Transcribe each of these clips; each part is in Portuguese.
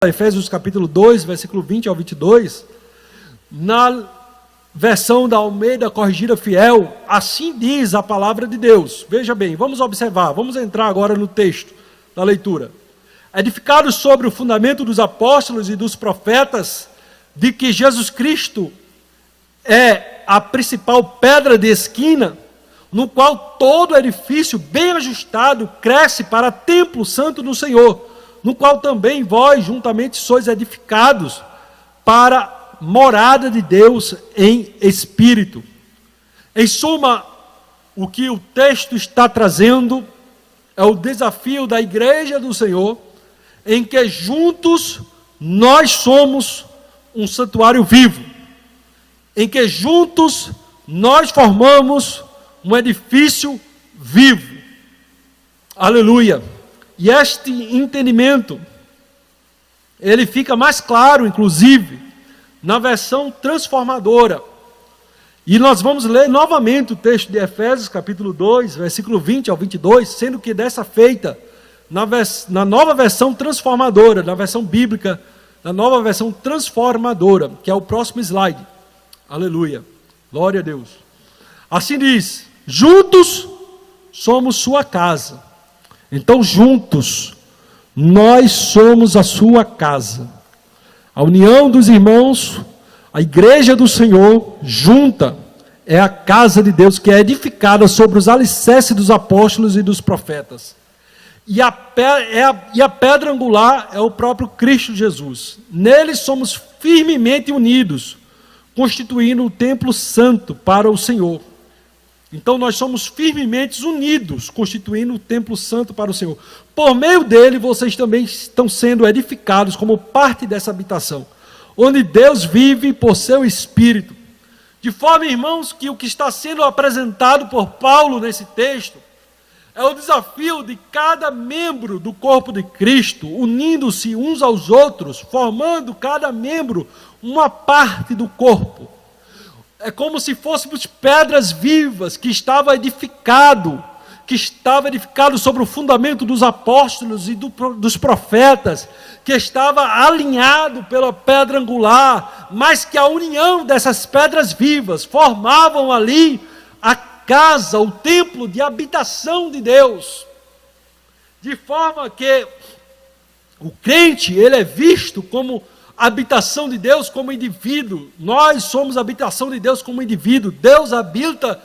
Efésios capítulo 2, versículo 20 ao 22, na versão da Almeida Corrigida Fiel, assim diz a palavra de Deus. Veja bem, vamos observar, vamos entrar agora no texto da leitura. Edificados sobre o fundamento dos apóstolos e dos profetas, de que Jesus Cristo é a principal pedra de esquina, no qual todo edifício bem ajustado cresce para templo santo do Senhor, no qual também vós juntamente sois edificados para morada de Deus em espírito. Em suma, o que o texto está trazendo é o desafio da igreja do Senhor, em que juntos nós somos um santuário vivo, em que juntos nós formamos um edifício vivo. Aleluia! E este entendimento, ele fica mais claro, inclusive, na versão transformadora. E nós vamos ler novamente o texto de Efésios, capítulo 2, versículo 20 ao 22, sendo que dessa feita, na nova versão transformadora, na versão bíblica, na nova versão transformadora, que é o próximo slide. Aleluia. Glória a Deus. Assim diz: juntos somos sua casa. Então, juntos, nós somos a sua casa. A união dos irmãos, a igreja do Senhor, junta, é a casa de Deus, que é edificada sobre os alicerces dos apóstolos e dos profetas. E a pedra angular é o próprio Cristo Jesus. Nele somos firmemente unidos, constituindo o templo santo para o Senhor. Então nós somos firmemente unidos, constituindo o templo santo para o Senhor. Por meio dele, vocês também estão sendo edificados como parte dessa habitação, onde Deus vive por seu Espírito. De forma, irmãos, que o que está sendo apresentado por Paulo nesse texto é o desafio de cada membro do corpo de Cristo, unindo-se uns aos outros, formando cada membro uma parte do corpo. É como se fôssemos pedras vivas que estava edificado sobre o fundamento dos apóstolos e dos profetas, que estava alinhado pela pedra angular, mas que a união dessas pedras vivas formavam ali a casa, o templo de habitação de Deus. De forma que o crente, ele é visto como habitação de Deus como indivíduo. Nós somos a habitação de Deus como indivíduo. Deus habita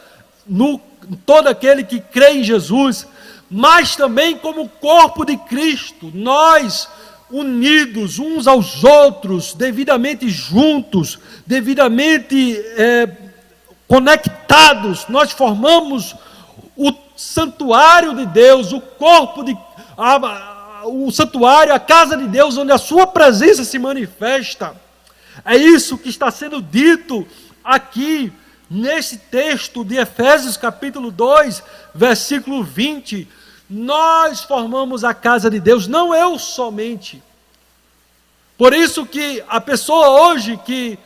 no todo aquele que crê em Jesus, mas também como corpo de Cristo. Nós, unidos uns aos outros, devidamente juntos, devidamente conectados, nós formamos o santuário de Deus, o corpo de o santuário, a casa de Deus, onde a sua presença se manifesta. É isso que está sendo dito aqui, nesse texto de Efésios capítulo 2, versículo 20. Nós formamos a casa de Deus, não eu somente. Por isso que a pessoa hoje que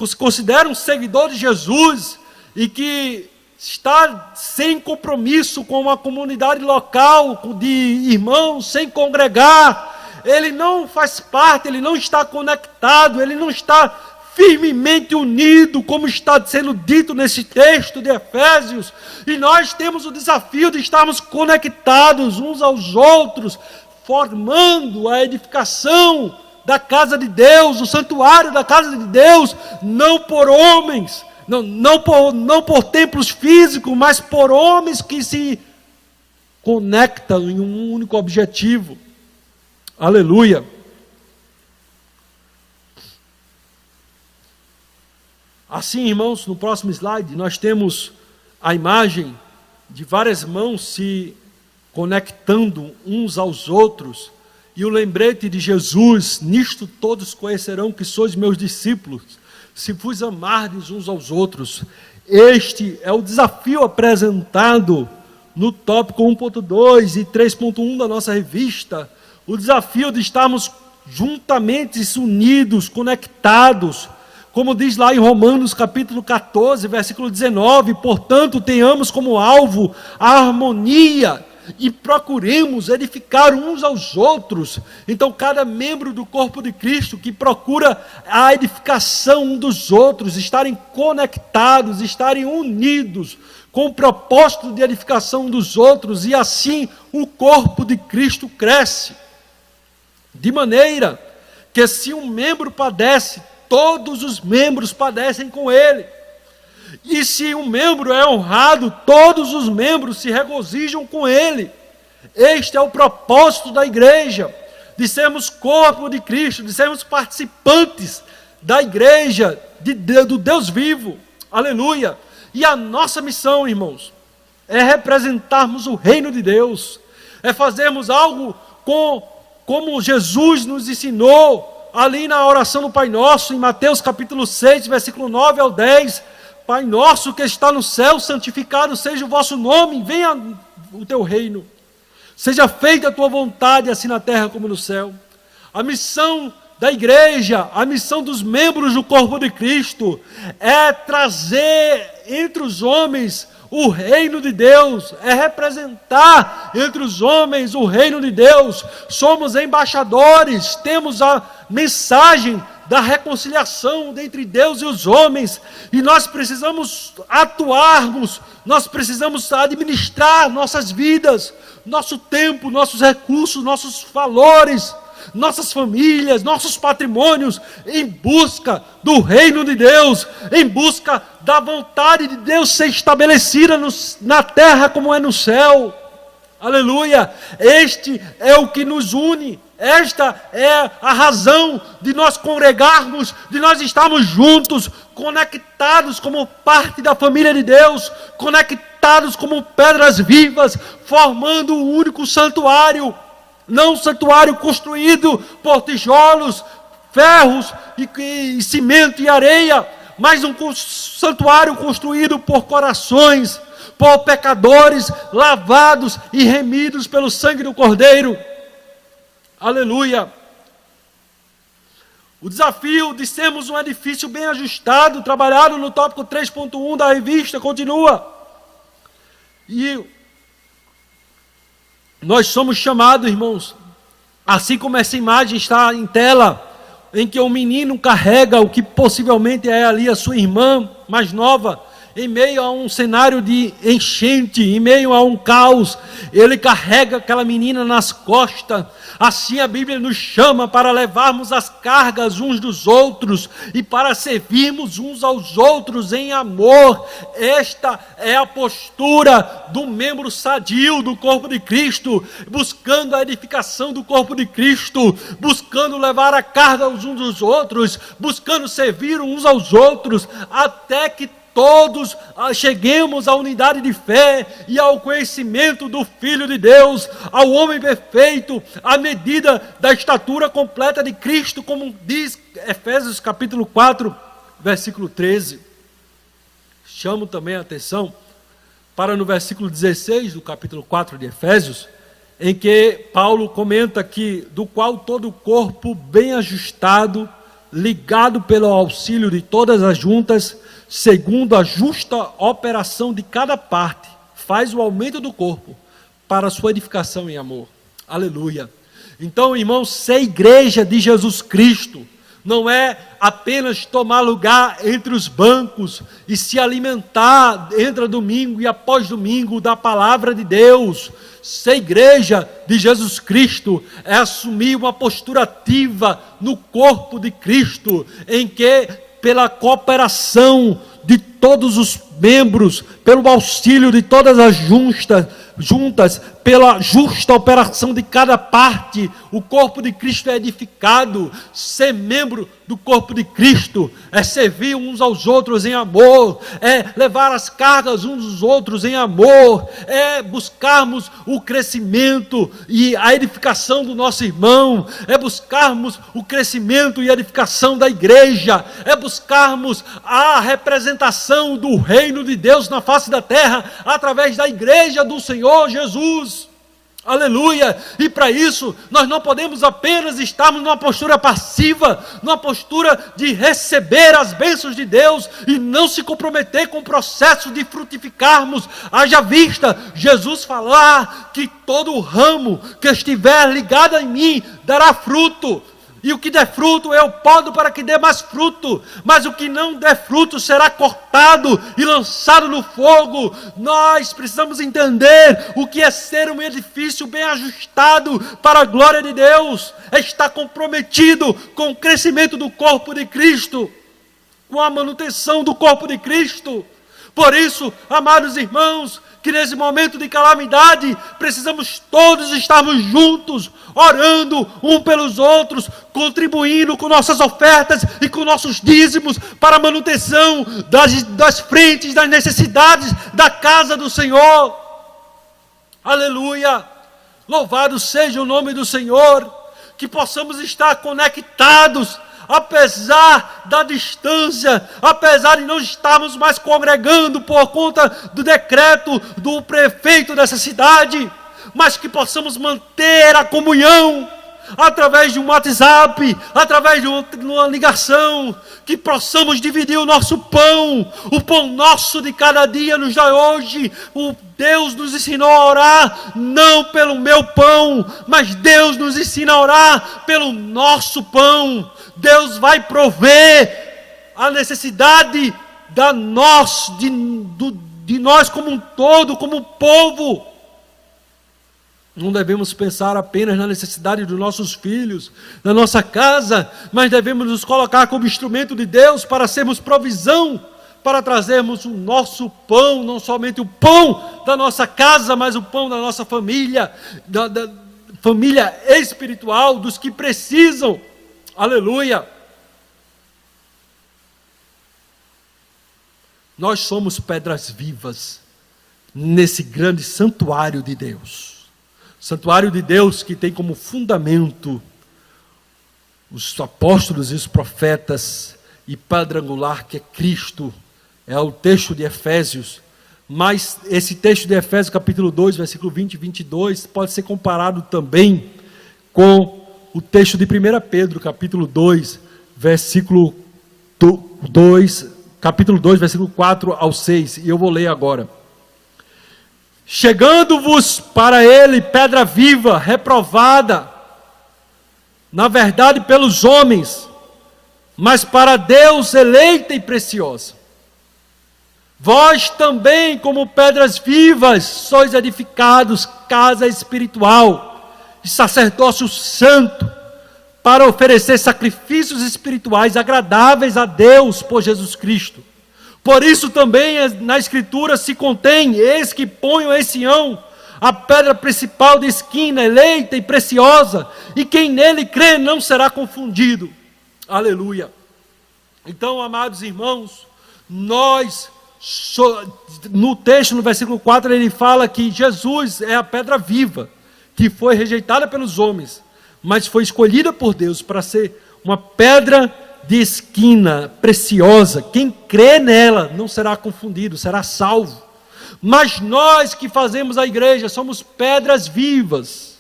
se considera um seguidor de Jesus e que está sem compromisso com uma comunidade local de irmãos, sem congregar, ele não faz parte, ele não está conectado, ele não está firmemente unido, como está sendo dito nesse texto de Efésios. E nós temos o desafio de estarmos conectados uns aos outros, formando a edificação da casa de Deus, o santuário da casa de Deus, não por homens, não por templos físicos, mas por homens que se conectam em um único objetivo. Aleluia. Assim, irmãos, no próximo slide, nós temos a imagem de várias mãos se conectando uns aos outros, e o lembrete de Jesus: nisto todos conhecerão que sois meus discípulos, se vos amardes uns aos outros. Este é o desafio apresentado no tópico 1.2 e 3.1 da nossa revista, o desafio de estarmos juntamente unidos, conectados, como diz lá em Romanos capítulo 14, versículo 19, portanto tenhamos como alvo a harmonia e procuremos edificar uns aos outros. Então, cada membro do corpo de Cristo que procura a edificação um dos outros, estarem conectados, estarem unidos, com o propósito de edificação dos outros, e assim o corpo de Cristo cresce. De maneira que se um membro padece, todos os membros padecem com ele. E se um membro é honrado, todos os membros se regozijam com ele. Este é o propósito da igreja, de sermos corpo de Cristo, de sermos participantes da igreja do Deus vivo. Aleluia! E a nossa missão, irmãos, é representarmos o reino de Deus, é fazermos algo como Jesus nos ensinou, ali na oração do Pai Nosso, em Mateus capítulo 6, versículo 9 ao 10, Pai nosso que está no céu, santificado seja o vosso nome, venha o teu reino, seja feita a tua vontade, assim na terra como no céu. A missão da igreja, a missão dos membros do corpo de Cristo, é trazer entre os homens o reino de Deus, é representar entre os homens o reino de Deus. Somos embaixadores, temos a mensagem da reconciliação entre Deus e os homens, e nós precisamos atuarmos, nós precisamos administrar nossas vidas, nosso tempo, nossos recursos, nossos valores, nossas famílias, nossos patrimônios, em busca do reino de Deus, em busca da vontade de Deus ser estabelecida na terra como é no céu. Aleluia! Este é o que nos une, esta é a razão de nós congregarmos, de nós estarmos juntos, conectados como parte da família de Deus, conectados como pedras vivas, formando um único santuário. Não um santuário construído por tijolos, ferros e cimento e areia, mas um santuário construído por corações, por pecadores lavados e remidos pelo sangue do Cordeiro. Aleluia! O desafio de sermos um edifício bem ajustado, trabalhado no tópico 3.1 da revista, continua. E nós somos chamados, irmãos, assim como essa imagem está em tela, em que o menino carrega o que possivelmente é ali a sua irmã mais nova, em meio a um cenário de enchente, em meio a um caos, ele carrega aquela menina nas costas. Assim a Bíblia nos chama para levarmos as cargas uns dos outros e para servirmos uns aos outros em amor. Esta é a postura do membro sadio do corpo de Cristo, buscando a edificação do corpo de Cristo, buscando levar a carga uns dos outros, buscando servir uns aos outros, até que todos cheguemos à unidade de fé e ao conhecimento do Filho de Deus, ao homem perfeito, à medida da estatura completa de Cristo, como diz Efésios capítulo 4, versículo 13. Chamo também a atenção para no versículo 16 do capítulo 4 de Efésios, em que Paulo comenta que do qual todo o corpo bem ajustado, ligado pelo auxílio de todas as juntas, segundo a justa operação de cada parte, faz o aumento do corpo para a sua edificação em amor. Aleluia! Então, irmãos, ser igreja de Jesus Cristo não é apenas tomar lugar entre os bancos e se alimentar entre domingo e após domingo da palavra de Deus. Ser igreja de Jesus Cristo é assumir uma postura ativa no corpo de Cristo, em que pela cooperação de todos os membros, pelo auxílio de todas as juntas, pela justa operação de cada parte, o corpo de Cristo é edificado. Ser membro do corpo de Cristo é servir uns aos outros em amor, é levar as cargas uns dos outros em amor, é buscarmos o crescimento e a edificação do nosso irmão, é buscarmos o crescimento e a edificação da igreja, é buscarmos a representação do reino de Deus na face da terra, através da igreja do Senhor Jesus. Aleluia! E para isso, nós não podemos apenas estarmos numa postura passiva, numa postura de receber as bênçãos de Deus e não se comprometer com o processo de frutificarmos. Haja vista, Jesus falar que todo ramo que estiver ligado em mim dará fruto. E o que der fruto eu podo para que dê mais fruto, mas o que não der fruto será cortado e lançado no fogo. Nós precisamos entender o que é ser um edifício bem ajustado para a glória de Deus, é estar comprometido com o crescimento do corpo de Cristo, com a manutenção do corpo de Cristo. Por isso, amados irmãos, que nesse momento de calamidade, precisamos todos estarmos juntos, orando um pelos outros, contribuindo com nossas ofertas e com nossos dízimos para a manutenção das frentes, das necessidades da casa do Senhor. Aleluia! Louvado seja o nome do Senhor, que possamos estar conectados, apesar da distância, apesar de não estarmos mais congregando por conta do decreto do prefeito dessa cidade, mas que possamos manter a comunhão através de um WhatsApp, através de uma ligação, que possamos dividir o pão nosso de cada dia nos dá hoje. O Deus nos ensinou a orar não pelo meu pão, mas Deus nos ensina a orar pelo nosso pão. Deus vai prover a necessidade de nós como um todo, como povo. Não devemos pensar apenas na necessidade dos nossos filhos, na nossa casa, mas devemos nos colocar como instrumento de Deus para sermos provisão, para trazermos o nosso pão, não somente o pão da nossa casa, mas o pão da nossa família, da família espiritual, dos que precisam. Aleluia! Nós somos pedras vivas nesse grande santuário de Deus. Santuário de Deus que tem como fundamento os apóstolos e os profetas e pedra angular que é Cristo. É o texto de Efésios. Mas esse texto de Efésios capítulo 2, versículo 20 e 22 pode ser comparado também com o texto de 1 Pedro, capítulo 2, versículo 2, capítulo 2, versículo 4 ao 6, e eu vou ler agora. Chegando-vos para ele pedra viva, reprovada, na verdade pelos homens, mas para Deus eleita e preciosa. Vós também, como pedras vivas, sois edificados casa espiritual, de sacerdócio santo, para oferecer sacrifícios espirituais agradáveis a Deus por Jesus Cristo. Por isso também na Escritura se contém: eis que ponho em Sião a pedra principal de esquina, eleita e preciosa, e quem nele crê não será confundido. Aleluia! Então, amados irmãos, no texto, no versículo 4, ele fala que Jesus é a pedra viva, que foi rejeitada pelos homens, mas foi escolhida por Deus para ser uma pedra de esquina, preciosa. Quem crê nela não será confundido, será salvo. Mas nós que fazemos a igreja somos pedras vivas.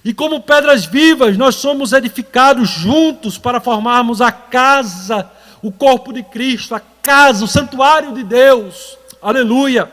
E como pedras vivas, nós somos edificados juntos para formarmos a casa, o corpo de Cristo, a casa, o santuário de Deus. Aleluia!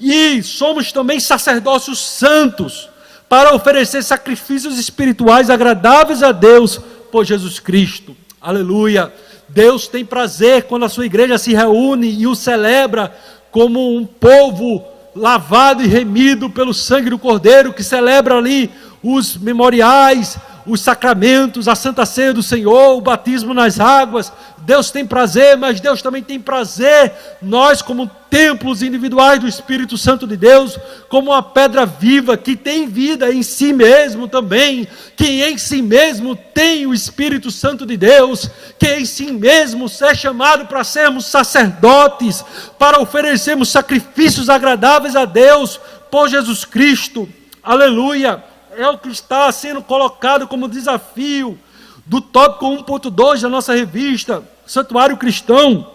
E somos também sacerdócios santos, para oferecer sacrifícios espirituais agradáveis a Deus por Jesus Cristo. Aleluia! Deus tem prazer quando a sua igreja se reúne e o celebra como um povo lavado e remido pelo sangue do Cordeiro, que celebra ali os memoriais, os sacramentos, a Santa Ceia do Senhor, o batismo nas águas. Deus tem prazer, mas Deus também tem prazer, nós como templos individuais do Espírito Santo de Deus, como uma pedra viva que tem vida em si mesmo também, que em si mesmo tem o Espírito Santo de Deus, que em si mesmo é chamado para sermos sacerdotes, para oferecermos sacrifícios agradáveis a Deus por Jesus Cristo. Aleluia! É o que está sendo colocado como desafio do tópico 1.2 da nossa revista Santuário Cristão,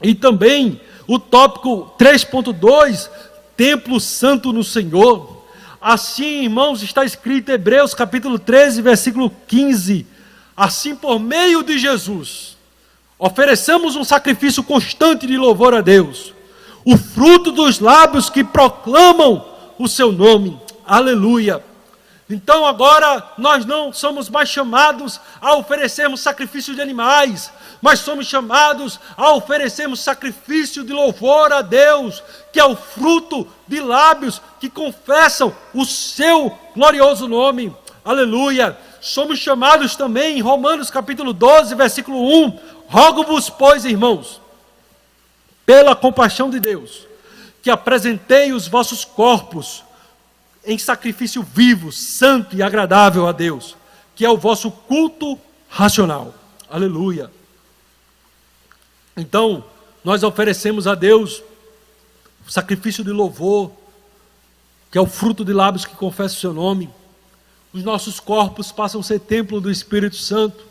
e também o tópico 3.2, Templo Santo no Senhor. Assim, irmãos, está escrito em Hebreus capítulo 13, versículo 15. Assim, por meio de Jesus, ofereçamos um sacrifício constante de louvor a Deus, o fruto dos lábios que proclamam o seu nome. Aleluia. Então agora nós não somos mais chamados a oferecermos sacrifício de animais, mas somos chamados a oferecermos sacrifício de louvor a Deus, que é o fruto de lábios que confessam o seu glorioso nome. Aleluia. Somos chamados também em Romanos capítulo 12, versículo 1. Rogo-vos, pois, irmãos, pela compaixão de Deus, que apresentei os vossos corpos em sacrifício vivo, santo e agradável a Deus, que é o vosso culto racional. Aleluia. Então, nós oferecemos a Deus o sacrifício de louvor, que é o fruto de lábios que confessam o seu nome. Os nossos corpos passam a ser templo do Espírito Santo,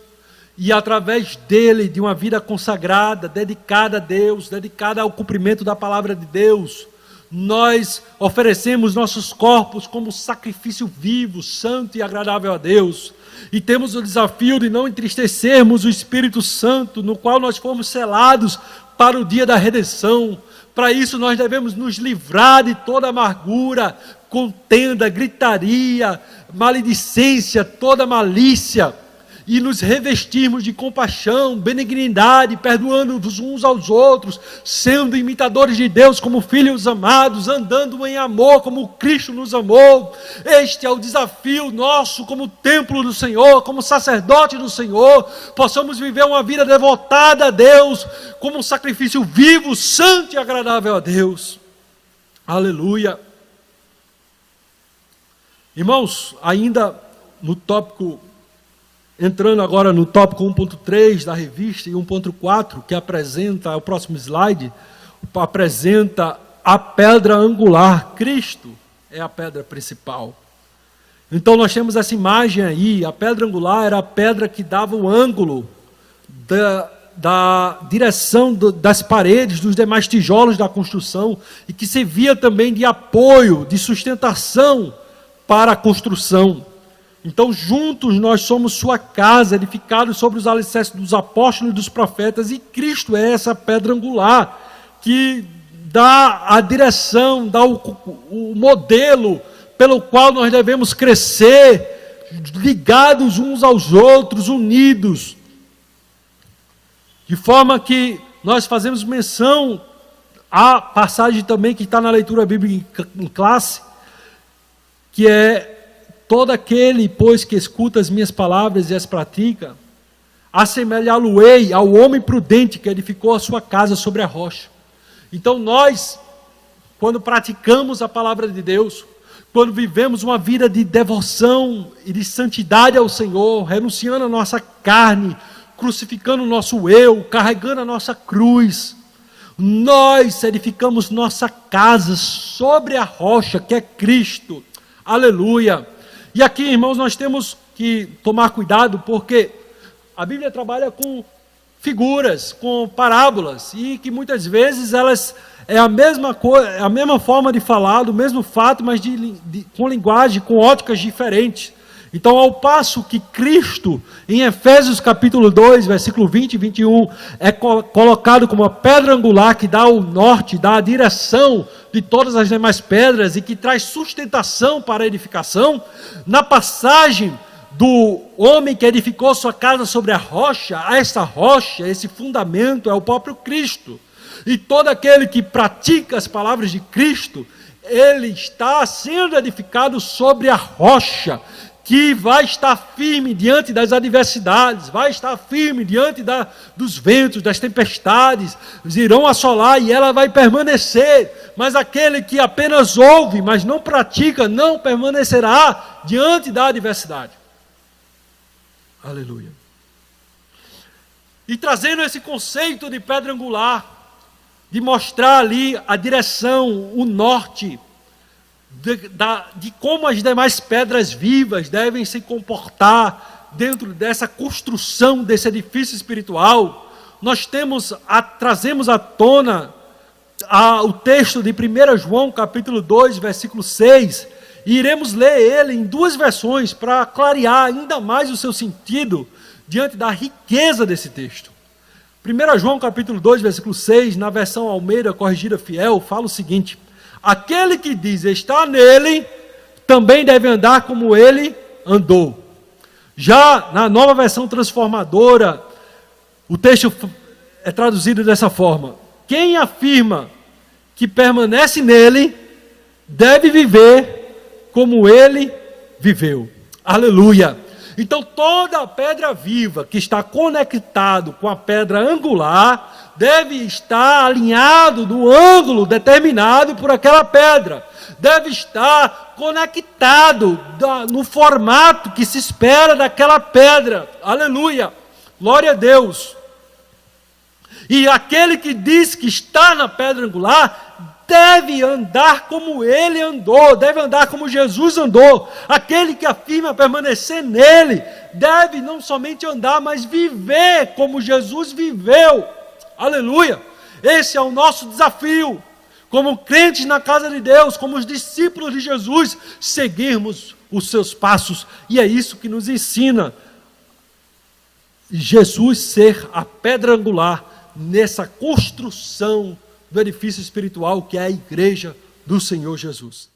e através dele, de uma vida consagrada, dedicada a Deus, dedicada ao cumprimento da palavra de Deus, nós oferecemos nossos corpos como sacrifício vivo, santo e agradável a Deus. E temos o desafio de não entristecermos o Espírito Santo, no qual nós fomos selados para o dia da redenção. Para isso nós devemos nos livrar de toda amargura, contenda, gritaria, maledicência, toda malícia, e nos revestirmos de compaixão, benignidade, perdoando-nos uns aos outros, sendo imitadores de Deus como filhos amados, andando em amor como Cristo nos amou. Este é o desafio nosso como templo do Senhor, como sacerdote do Senhor, possamos viver uma vida devotada a Deus, como um sacrifício vivo, santo e agradável a Deus. Aleluia. Irmãos, ainda no tópico, entrando agora no tópico 1.3 da revista e 1.4, que apresenta, o próximo slide, apresenta a pedra angular. Cristo é a pedra principal. Então nós temos essa imagem aí, a pedra angular era a pedra que dava o ângulo da direção das paredes, dos demais tijolos da construção, e que servia também de apoio, de sustentação para a construção. Então, juntos nós somos sua casa, edificados sobre os alicerces dos apóstolos e dos profetas, e Cristo é essa pedra angular, que dá a direção, dá o modelo pelo qual nós devemos crescer, ligados uns aos outros, unidos, de forma que nós fazemos menção à passagem também que está na leitura bíblica em classe, que é: todo aquele, pois, que escuta as minhas palavras e as pratica, assemelhá-lo-ei ao homem prudente que edificou a sua casa sobre a rocha. Então nós, quando praticamos a palavra de Deus, quando vivemos uma vida de devoção e de santidade ao Senhor, renunciando a nossa carne, crucificando o nosso eu, carregando a nossa cruz, nós edificamos nossa casa sobre a rocha, que é Cristo. Aleluia. E aqui, irmãos, nós temos que tomar cuidado, porque a Bíblia trabalha com figuras, com parábolas, e que muitas vezes elas é a mesma coisa, a mesma forma de falar do mesmo fato, mas com linguagem, com óticas diferentes. Então, ao passo que Cristo, em Efésios capítulo 2, versículo 20 e 21, é colocado como a pedra angular que dá o norte, dá a direção de todas as demais pedras e que traz sustentação para a edificação, na passagem do homem que edificou sua casa sobre a rocha, essa rocha, esse fundamento é o próprio Cristo. E todo aquele que pratica as palavras de Cristo, ele está sendo edificado sobre a rocha, que vai estar firme diante das adversidades, vai estar firme diante dos ventos, das tempestades, irão assolar e ela vai permanecer. Mas aquele que apenas ouve, mas não pratica, não permanecerá diante da adversidade. Aleluia. E trazendo esse conceito de pedra angular, de mostrar ali a direção, o norte, de como as demais pedras vivas devem se comportar dentro dessa construção desse edifício espiritual, nós trazemos à tona o texto de 1 João capítulo 2, versículo 6, e iremos ler ele em duas versões para clarear ainda mais o seu sentido diante da riqueza desse texto. 1 João capítulo 2, versículo 6, na versão Almeida Corrigida Fiel, fala o seguinte: aquele que diz está nele, também deve andar como ele andou. Já na nova versão transformadora, o texto é traduzido dessa forma: quem afirma que permanece nele, deve viver como ele viveu. Aleluia! Então toda pedra viva que está conectado com a pedra angular, deve estar alinhado no ângulo determinado por aquela pedra. Deve estar conectado no formato que se espera daquela pedra. Aleluia! Glória a Deus! E aquele que diz que está na pedra angular, deve andar como ele andou, deve andar como Jesus andou. Aquele que afirma permanecer nele, deve não somente andar, mas viver como Jesus viveu. Aleluia! Esse é o nosso desafio, como crentes na casa de Deus, como os discípulos de Jesus, seguirmos os seus passos. E é isso que nos ensina Jesus ser a pedra angular nessa construção do edifício espiritual que é a igreja do Senhor Jesus.